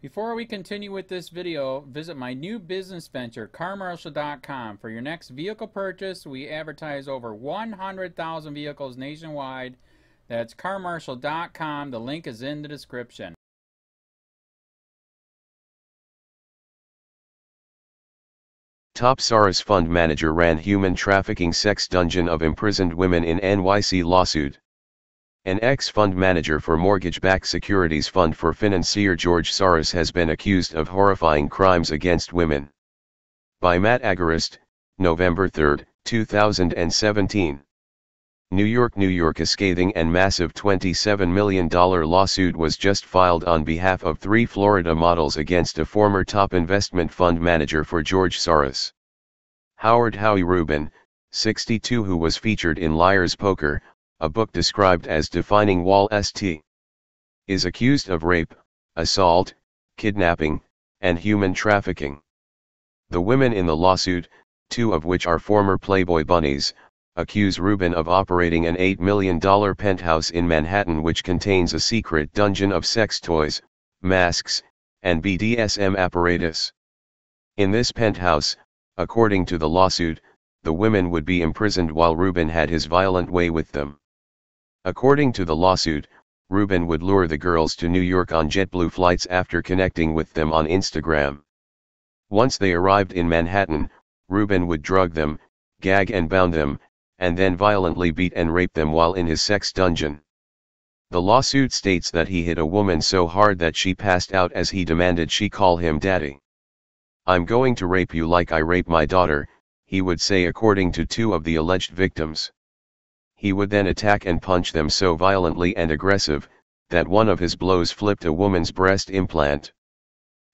Before we continue with this video, visit my new business venture, carmarshal.com. For your next vehicle purchase, we advertise over 100,000 vehicles nationwide. That's carmarshal.com. The link is in the description. Top Soros fund manager ran human trafficking sex dungeon of imprisoned women in NYC lawsuit. An ex-fund manager for mortgage-backed securities fund for financier George Soros has been accused of horrifying crimes against women. By Matt Agarist, November 3, 2017. New York. A scathing and massive $27 million lawsuit was just filed on behalf of 3 Florida models against a former top investment fund manager for George Soros. Howard Howie Rubin, 62, who was featured in Liar's Poker, a book described as defining Wall St, is accused of rape, assault, kidnapping, and human trafficking. The women in the lawsuit, 2 of which are former Playboy bunnies, accuse Rubin of operating an $8 million penthouse in Manhattan which contains a secret dungeon of sex toys, masks, and BDSM apparatus. In this penthouse, according to the lawsuit, the women would be imprisoned while Rubin had his violent way with them. According to the lawsuit, Rubin would lure the girls to New York on JetBlue flights after connecting with them on Instagram. Once they arrived in Manhattan, Rubin would drug them, gag and bound them, and then violently beat and rape them while in his sex dungeon. The lawsuit states that he hit a woman so hard that she passed out as he demanded she call him daddy. "I'm going to rape you like I rape my daughter," he would say, according to 2 of the alleged victims. He would then attack and punch them so violently and aggressive, that one of his blows flipped a woman's breast implant.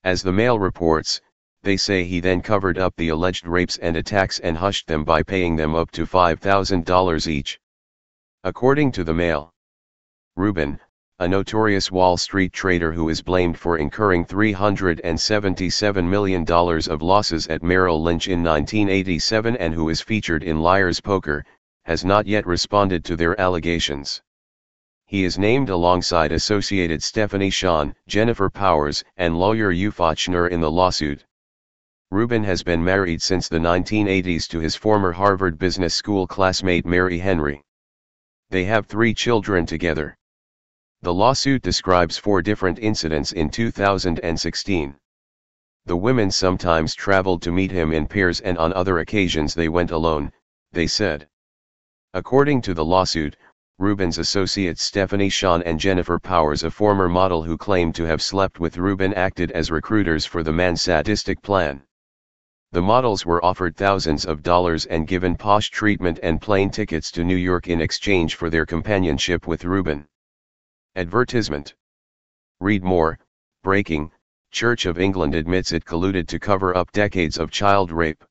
As the Mail reports, they say he then covered up the alleged rapes and attacks and hushed them by paying them up to $5,000 each. According to the Mail, Rubin, a notorious Wall Street trader who is blamed for incurring $377 million of losses at Merrill Lynch in 1987 and who is featured in Liar's Poker, has not yet responded to their allegations. He is named alongside Associated Stephanie Sean, Jennifer Powers, and lawyer Ufachner in the lawsuit. Rubin has been married since the 1980s to his former Harvard Business School classmate Mary Henry. They have 3 children together. The lawsuit describes 4 different incidents in 2016. The women sometimes traveled to meet him in pairs and on other occasions they went alone, they said. According to the lawsuit, Rubin's associates Stephanie Sean and Jennifer Powers, a former model who claimed to have slept with Rubin, acted as recruiters for the man's sadistic plan. The models were offered thousands of dollars and given posh treatment and plane tickets to New York in exchange for their companionship with Rubin. Advertisement. Read more. Breaking: Church of England admits it colluded to cover up decades of child rape.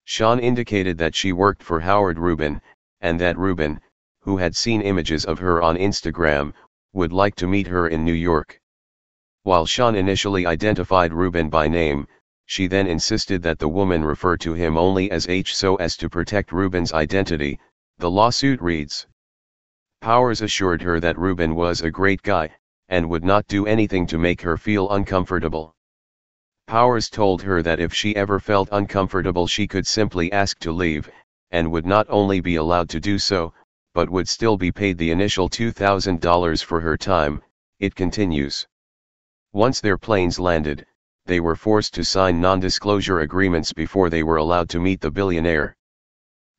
Sean indicated that she worked for Howard Rubin, and that Rubin, who had seen images of her on Instagram, would like to meet her in New York. While Sean initially identified Rubin by name, she then insisted that the woman refer to him only as H so as to protect Rubin's identity, the lawsuit reads. Powers assured her that Rubin was a great guy, and would not do anything to make her feel uncomfortable. Powers told her that if she ever felt uncomfortable she could simply ask to leave, and would not only be allowed to do so, but would still be paid the initial $2,000 for her time, it continues. Once their planes landed, they were forced to sign non-disclosure agreements before they were allowed to meet the billionaire.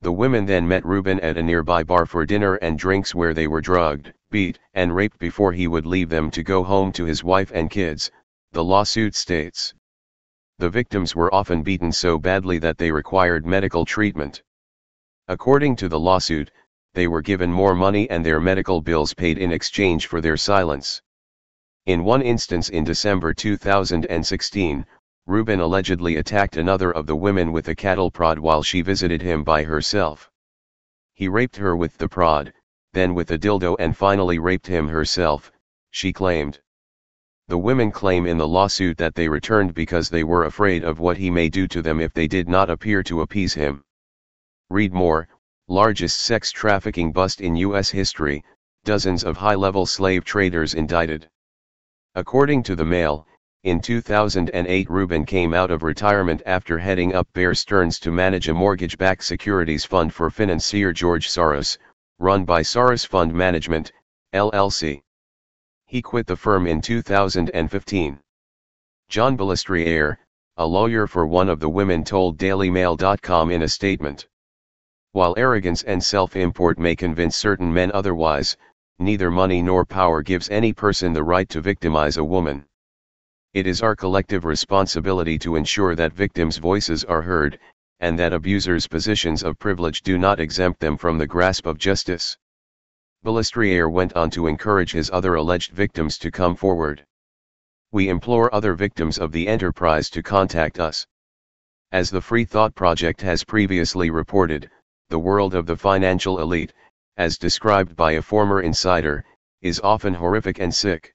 The women then met Rubin at a nearby bar for dinner and drinks where they were drugged, beat, and raped before he would leave them to go home to his wife and kids, the lawsuit states. The victims were often beaten so badly that they required medical treatment. According to the lawsuit, they were given more money and their medical bills paid in exchange for their silence. In one instance in December 2016, Rubin allegedly attacked another of the women with a cattle prod while she visited him by herself. He raped her with the prod, then with a dildo, and finally raped him herself, she claimed. The women claim in the lawsuit that they returned because they were afraid of what he may do to them if they did not appear to appease him. Read more. Largest sex trafficking bust in U.S. history, dozens of high-level slave traders indicted. According to the Mail, In 2008, Ruben came out of retirement after heading up Bear Stearns to manage a mortgage-backed securities fund for financier George Soros, run by Soros Fund Management, LLC. He quit the firm in 2015. John Gualtieri, a lawyer for one of the women, told DailyMail.com in a statement, "While arrogance and self-import may convince certain men otherwise, neither money nor power gives any person the right to victimize a woman. It is our collective responsibility to ensure that victims' voices are heard, and that abusers' positions of privilege do not exempt them from the grasp of justice." Gualtieri went on to encourage his other alleged victims to come forward. "We implore other victims of the enterprise to contact us. As the Free Thought Project has previously reported, the world of the financial elite, as described by a former insider, is often horrific and sick.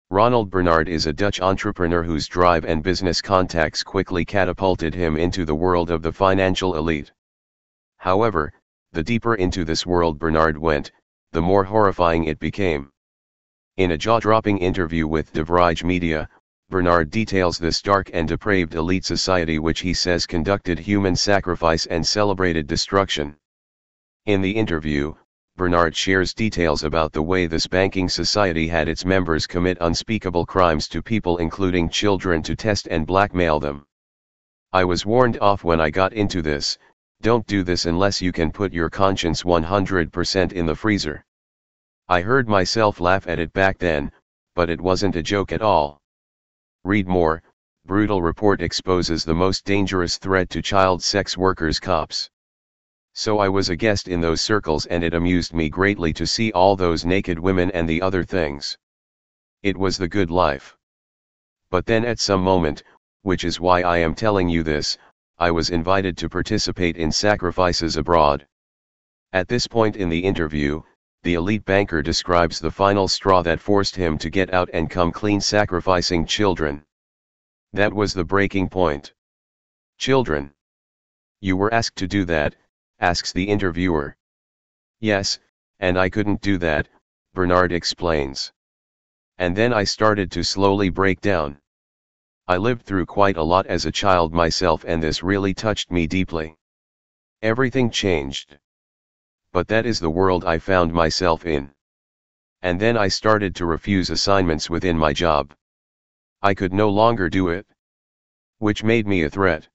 Ronald Bernard is a Dutch entrepreneur whose drive and business contacts quickly catapulted him into the world of the financial elite. However, the deeper into this world Bernard went, the more horrifying it became. In a jaw-dropping interview with De Vrij Media, Bernard details this dark and depraved elite society which he says conducted human sacrifice and celebrated destruction. In the interview, Bernard shares details about the way this banking society had its members commit unspeakable crimes to people, including children, to test and blackmail them. "I was warned off when I got into this, don't do this unless you can put your conscience 100% in the freezer. I heard myself laugh at it back then, but it wasn't a joke at all." Read more. Brutal report exposes the most dangerous threat to child sex workers, cops. "So I was a guest in those circles and it amused me greatly to see all those naked women and the other things. It was the good life. But then at some moment, which is why I am telling you this, I was invited to participate in sacrifices abroad." At this point in the interview, the elite banker describes the final straw that forced him to get out and come clean: sacrificing children. "That was the breaking point. Children. You were asked to do that?" asks the interviewer. "Yes, and I couldn't do that," Bernard explains. "And then I started to slowly break down. I lived through quite a lot as a child myself and this really touched me deeply. Everything changed. But that is the world I found myself in. And then I started to refuse assignments within my job. I could no longer do it. Which made me a threat."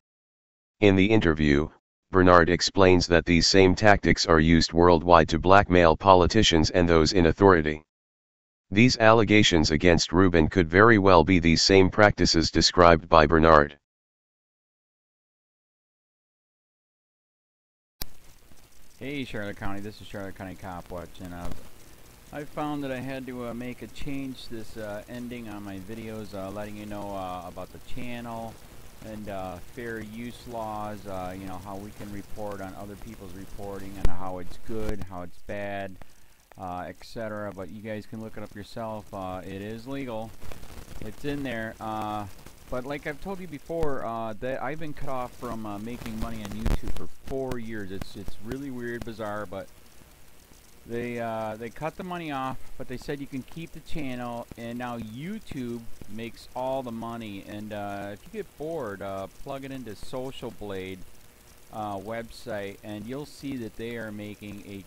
In the interview, Bernard explains that these same tactics are used worldwide to blackmail politicians and those in authority. These allegations against Ruben could very well be these same practices described by Bernard. Hey Charlotte County, this is Charlotte County COPWATCH, and I found that I had to make a change this ending on my videos, letting you know about the channel and fair use laws, you know, how we can report on other people's reporting and how it's good, how it's bad, etc. But you guys can look it up yourself. It is legal. It's in there. But like I've told you before, that I've been cut off from making money on YouTube for 4 years. It's really weird, bizarre, but they cut the money off, but they said you can keep the channel, and now YouTube makes all the money. And if you get bored, plug it into Social Blade website, and you'll see that they are making a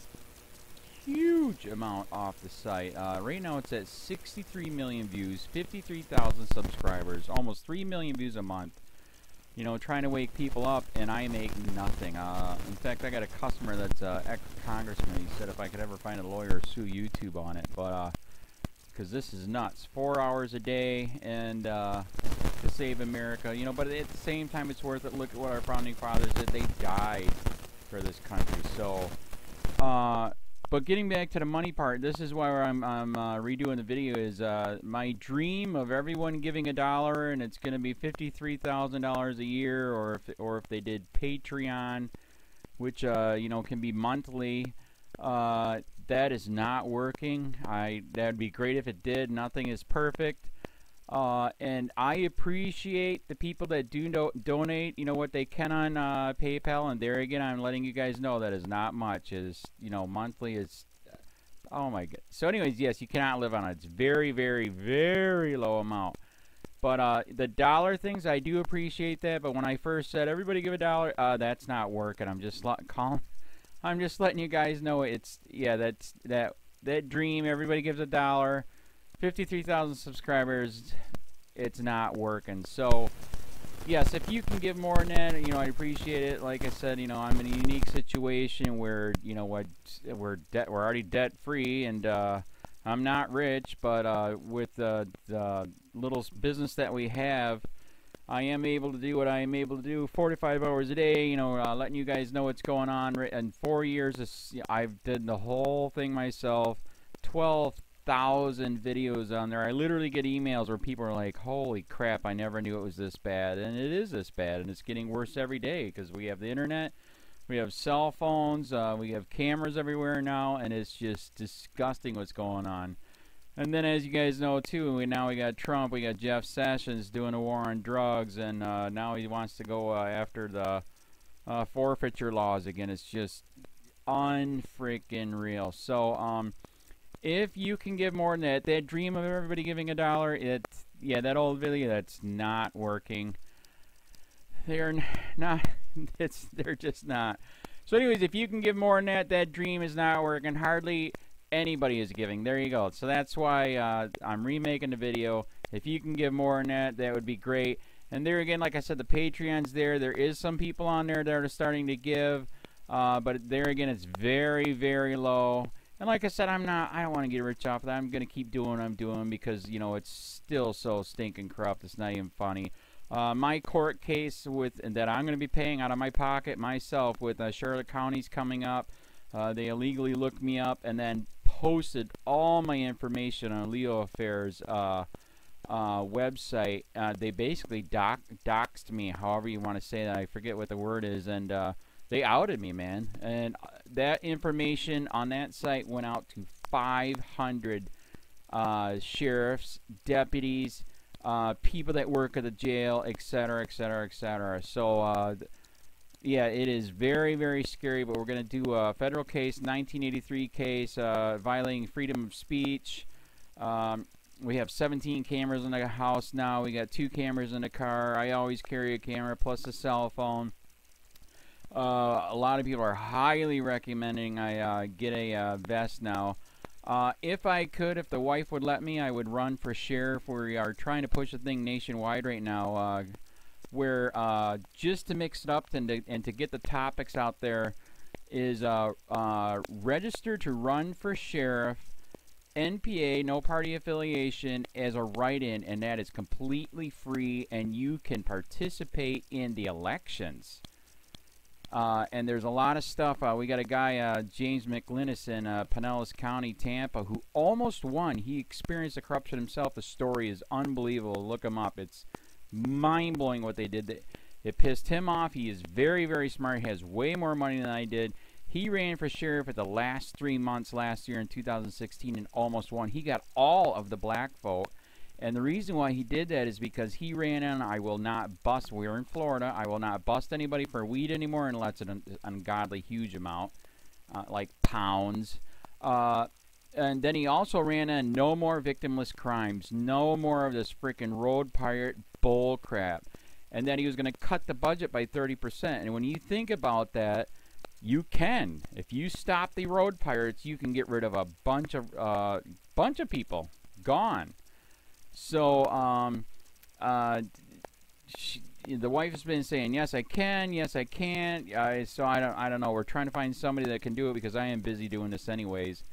huge amount off the site. Right now it's at 63 million views, 53,000 subscribers, almost 3 million views a month. You know, trying to wake people up, and I make nothing. In fact, I got a customer that's ex-congressman. He said if I could ever find a lawyer, sue YouTube on it. But because this is nuts, 4 hours a day, and to save America. You know, but at the same time, it's worth it. Look at what our founding fathers did. They died for this country. So, but getting back to the money part, this is why I'm redoing the video. Is my dream of everyone giving $1, and it's going to be $53,000 a year, or if they did Patreon, which you know, can be monthly. That is not working. That'd be great if it did. Nothing is perfect. And I appreciate the people that do donate, you know, what they can on PayPal. And there again, I'm letting you guys know that is not much. Is, you know, monthly is, oh my god. So anyways, yes, you cannot live on it. It's very, very, very low amount. But the dollar things, I do appreciate that. But when I first said everybody give $1, that's not working. I'm just I'm just letting you guys know it's that dream. Everybody gives $1. 53,000 subscribers. It's not working. So yes, if you can give more than that, you know, I appreciate it. Like I said, you know, I'm in a unique situation where, you know what, we're already debt free, and I'm not rich, but with the little business that we have, I am able to do what I am able to do 45 hours a day, you know, letting you guys know what's going on. In 4 years, I've did the whole thing myself, 12,000 videos on there. I literally get emails where people are like, holy crap, I never knew it was this bad. And it is this bad, and it's getting worse every day because we have the internet, we have cell phones, we have cameras everywhere now, and it's just disgusting what's going on. And then, as you guys know too, we got Trump, we got Jeff Sessions doing a war on drugs, and now he wants to go after the forfeiture laws again. It's just unfreaking real. So if you can give more than that dream of everybody giving $1, that old video, that's not working. They're not. They're just not. So anyways, if you can give more than that dream is not working. Hardly anybody is giving. There you go. So that's why I'm remaking the video. If you can give more than that would be great. And there again, like I said, the Patreon's there. There is some people on there that are starting to give, but there again, it's very, very low. And like I said, I don't want to get rich off of that. I'm going to keep doing what I'm doing because, you know, it's still so stinking corrupt. It's not even funny. My court case that I'm going to be paying out of my pocket myself with Charlotte County's coming up. They illegally looked me up and then posted all my information on LEOAFFAIRS website. They basically doxed me, however you want to say that. I forget what the word is, and they outed me, man. And that information on that site went out to 500 sheriffs, deputies, people that work at the jail, etc., etc., etc. So yeah, it is very, very scary, but we're going to do a federal case, 1983 case, violating freedom of speech. We have 17 cameras in the house now. We got 2 cameras in the car. I always carry a camera plus a cell phone. A lot of people are highly recommending I get a vest now. If I could, if the wife would let me, I would run for sheriff. We are trying to push the thing nationwide right now. Where just to mix it up and to get the topics out there is register to run for sheriff, NPA, no party affiliation, as a write-in, and that is completely free, and you can participate in the elections. And there's a lot of stuff. We got a guy, James McLinnis in Pinellas County, Tampa, who almost won. He experienced the corruption himself. The story is unbelievable. Look him up. It's mind-blowing what they did. It pissed him off. He is very, very smart. He has way more money than I did. He ran for sheriff at the last 3 months last year in 2016 and almost won. He got all of the black vote. And the reason why he did that is because he ran in, I will not bust, we're in Florida, I will not bust anybody for weed anymore unless it's an ungodly huge amount, like pounds. And then he also ran in, no more victimless crimes, no more of this freaking road pirate bull crap. And then he was going to cut the budget by 30%. And when you think about that, you can. If you stop the road pirates, you can get rid of a bunch of people. Gone. So, the wife has been saying, yes, I can, yes, I can't. So I don't know. We're trying to find somebody that can do it because I am busy doing this anyways.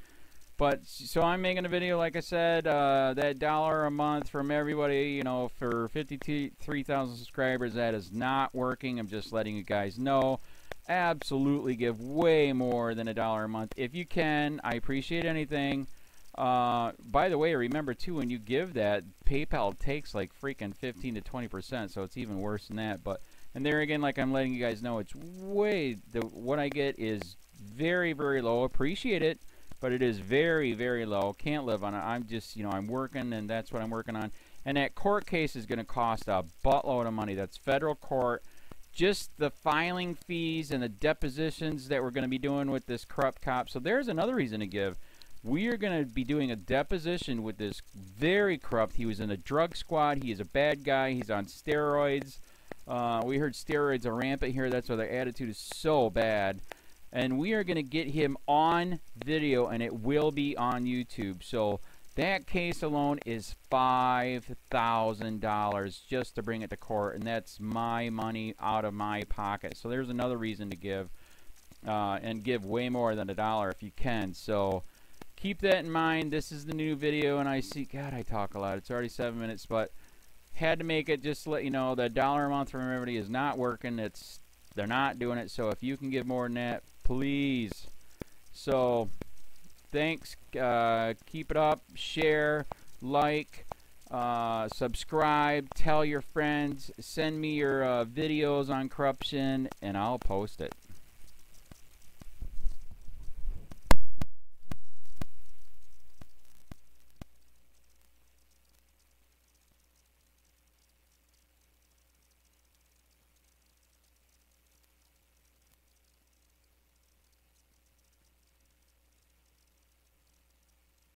But, so I'm making a video, like I said, that $1 a month from everybody, you know, for 53,000 subscribers, that is not working. I'm just letting you guys know. Absolutely give way more than $1 a month. If you can, I appreciate anything. By the way, remember too, when you give that, PayPal takes like freaking 15 to 20%, so it's even worse than that. But, and there again, like I'm letting you guys know, it's way, what I get is very, very low. Appreciate it, but it is very, very low. Can't live on it. I'm just, you know, I'm working, and that's what I'm working on. And that court case is going to cost a buttload of money. That's federal court. Just the filing fees and the depositions that we're going to be doing with this corrupt cop. So there's another reason to give. We are going to be doing a deposition with this very corrupt. He was in a drug squad. He is a bad guy. He's on steroids. We heard steroids are rampant here. That's why their attitude is so bad. And we are going to get him on video, and it will be on YouTube. So that case alone is $5,000 just to bring it to court, and that's my money out of my pocket. So there's another reason to give, and give way more than $1 if you can. So keep that in mind. This is the new video, and I see, God, I talk a lot. It's already 7 minutes, but had to make it just to let you know that $1 a month from everybody is not working. They're not doing it. So if you can give more than that, please. So thanks. Keep it up. Share, like, subscribe, tell your friends, send me your videos on corruption, and I'll post it.